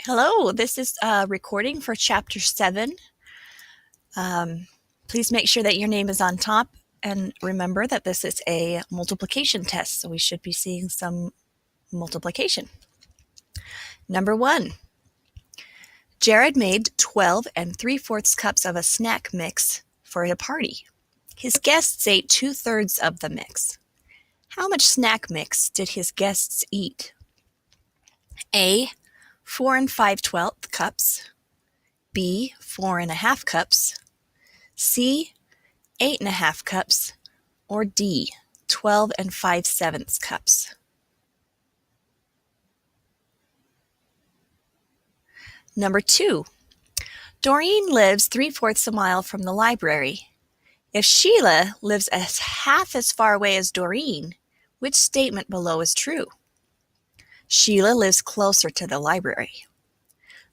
Hello, this is a recording for Chapter 7. Please make sure that your name is on top, and remember that this is a multiplication test, so we should be seeing some multiplication. Number 1. Jared made 12 3/4 cups of a snack mix for a party. His guests ate 2/3 of the mix. How much snack mix did his guests eat? A. 4 5/12 cups. B. 4 1/2 cups. C. 8 1/2 cups. Or D. 12 5/7 cups. Number 2. Doreen lives 3/4 a mile from the library. If Sheila lives half as far away as Doreen, which statement below is true? Sheila lives closer to the library.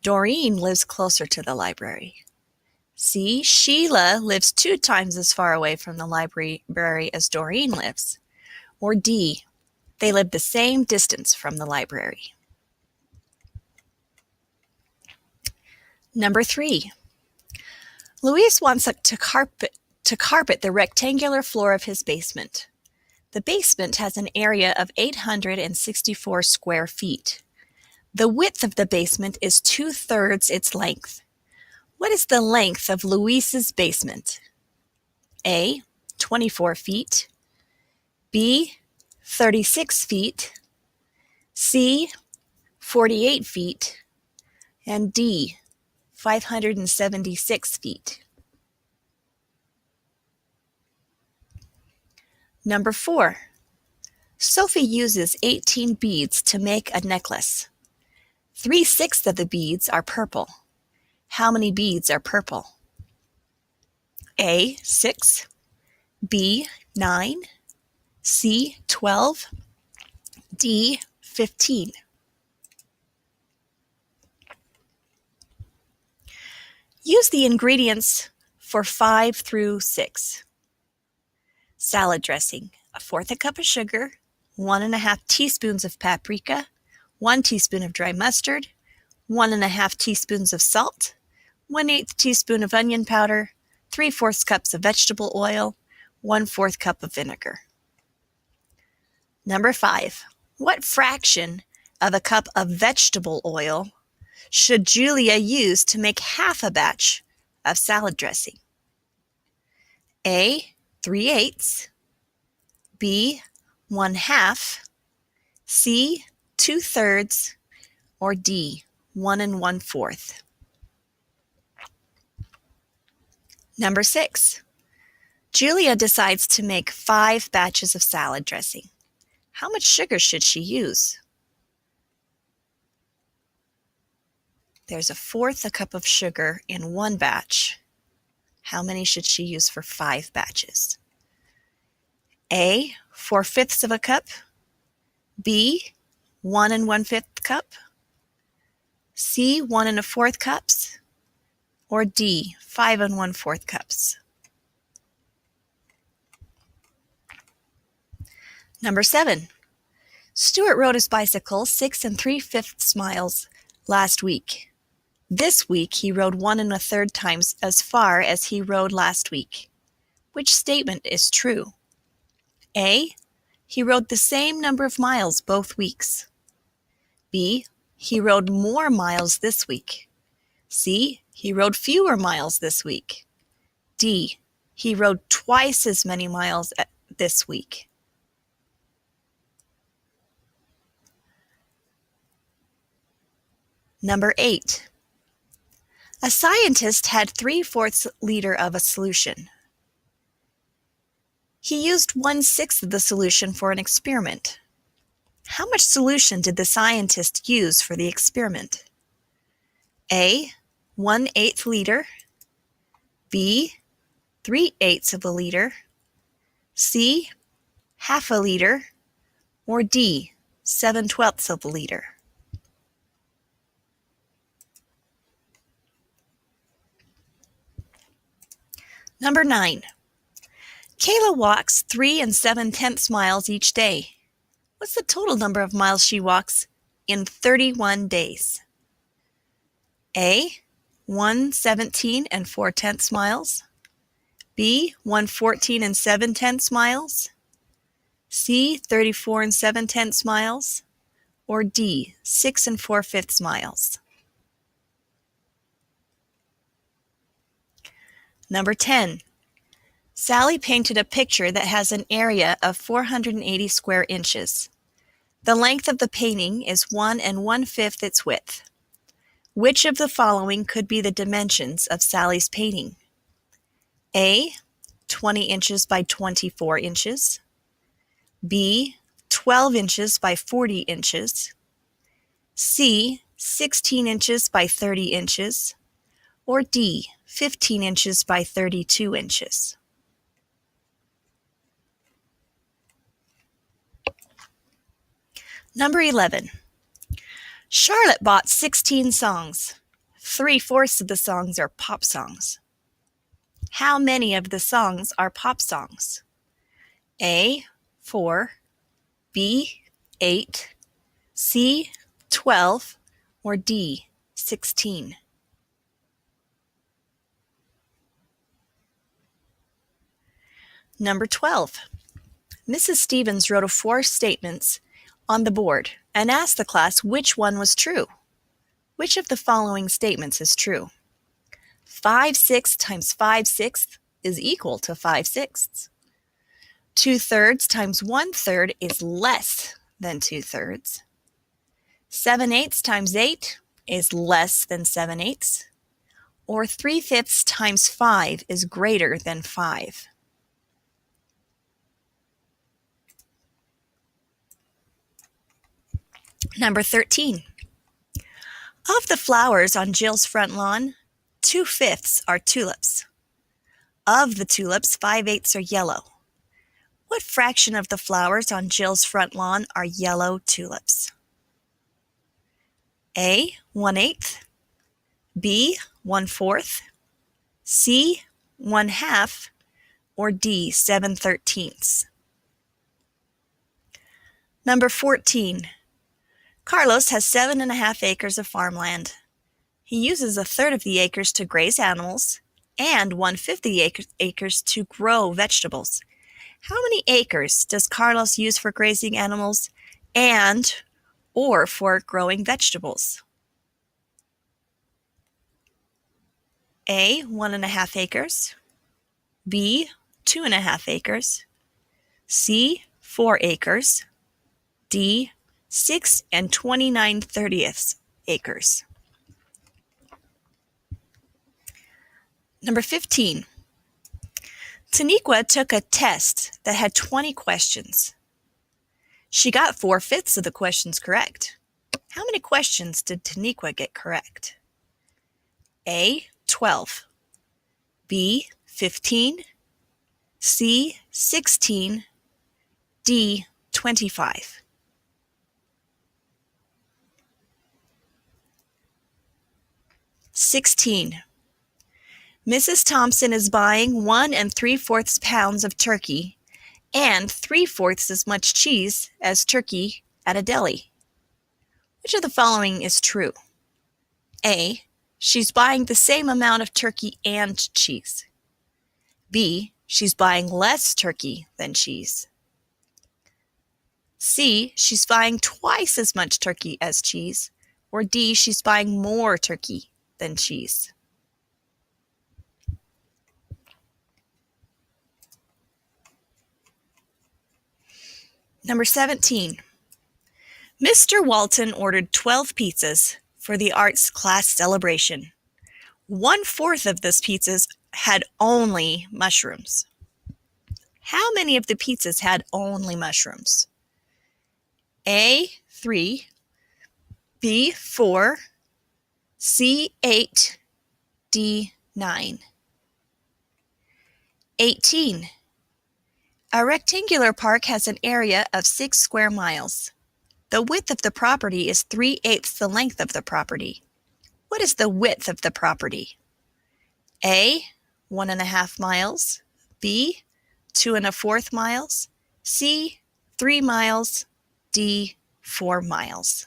Doreen lives closer to the library. C. Sheila lives 2 times as far away from the library as Doreen lives. Or D. They live the same distance from the library. Number 3. Luis wants to carpet the rectangular floor of his basement. The basement has an area of 864 square feet. The width of the basement is 2/3 its length. What is the length of Luis's basement? A. 24 feet. B. 36 feet. C. 48 feet. And D. 576 feet. Number 4. Sophie uses 18 beads to make a necklace. 3/6 of the beads are purple. How many beads are purple? A. 6. B. 9. C. 12. D. 15. Use the ingredients for 5 through 6. Salad dressing: 1/4 cup of sugar, 1 1/2 teaspoons of paprika, 1 teaspoon of dry mustard, 1 1/2 teaspoons of salt, 1/8 teaspoon of onion powder, 3/4 cups of vegetable oil, 1/4 cup of vinegar. Number 5. What fraction of a cup of vegetable oil should Julia use to make half a batch of salad dressing? A. 3/8. B. 1/2. C. 2/3. Or D. 1 1/4. Number 6. Julia decides to make 5 batches of salad dressing. How much sugar should she use? There's 1/4 cup of sugar in one batch. How many should she use for 5 batches? A. 4/5 of a cup. B. 1 1/5 cup. C. 1 1/4 cups. Or D. 5 1/4 cups. Number 7. Stuart rode his bicycle 6 3/5 miles last week. This week he rode 1 1/3 times as far as he rode last week. Which statement is true? A. He rode the same number of miles both weeks. B. He rode more miles this week. C. He rode fewer miles this week. D. He rode twice as many miles this week. Number 8. A scientist had 3/4 liter of a solution. He used 1/6 of the solution for an experiment. How much solution did the scientist use for the experiment? A. 1/8 liter. B. 3/8 of a liter. C. 1/2 a liter. Or D. 7/12 of a liter. Number 9. Kayla walks 3 7/10 miles each day. What's the total number of miles she walks in 31 days? A, 117 and 4/10 miles, B, 114 and 7/10 miles, C, 34 and 7/10 miles, or D, 6 and 4/5 miles. Number 10. Sally painted a picture that has an area of 480 square inches. The length of the painting is 1 1/5 its width. Which of the following could be the dimensions of Sally's painting? A, 20 inches by 24 inches, B, 12 inches by 40 inches, C, 16 inches by 30 inches, or D, 15 inches by 32 inches. Number 11. Charlotte bought 16 songs. 3/4 of the songs are pop songs. How many of the songs are pop songs? A, 4, B, 8, C, 12, or D, 16. Number 12. Mrs. Stevens wrote 4 statements on the board and asked the class which one was true. Which of the following statements is true? 5/6 times 5/6 is equal to 5/6. 2/3 times 1/3 is less than 2/3. 7/8 times 8 is less than 7/8. Or 3/5 times 5 is greater than 5. Number 13. Of the flowers on Jill's front lawn, 2/5 are tulips. Of the tulips, 5/8 are yellow. What fraction of the flowers on Jill's front lawn are yellow tulips? A, 1/8, B, 1/4, C, 1/2, or D, 7/13. Number 14. Carlos has 7.5 acres of farmland. He uses 1/3 of the acres to graze animals and 1/5 of the acres to grow vegetables. How many acres does Carlos use for grazing animals or for growing vegetables? A, 1.5 acres, B, 2.5 acres, C, 4 acres, D, 6 29/30 acres. Number 15. Taniqua took a test that had 20 questions. She got 4/5 of the questions correct. How many questions did Taniqua get correct? A, 12, B, 15, C, 16, D, 25. Mrs. Thompson is buying 1 3/4 pounds of turkey and 3/4 as much cheese as turkey at a deli. Which of the following is true? A, she's buying the same amount of turkey and cheese. B, she's buying less turkey than cheese. C, she's buying twice as much turkey as cheese. Or D, she's buying more turkey than cheese. Number 17. Mr. Walton ordered 12 pizzas for the arts class celebration. 1/4 of those pizzas had only mushrooms. How many of the pizzas had only mushrooms? A, 3, B, 4, C, 8, D, 9. 18. A rectangular park has an area of 6 square miles. The width of the property is 3/8 the length of the property. What is the width of the property? A, 1.5 miles, B, 2 1/4 miles, C, 3 miles, D, 4 miles.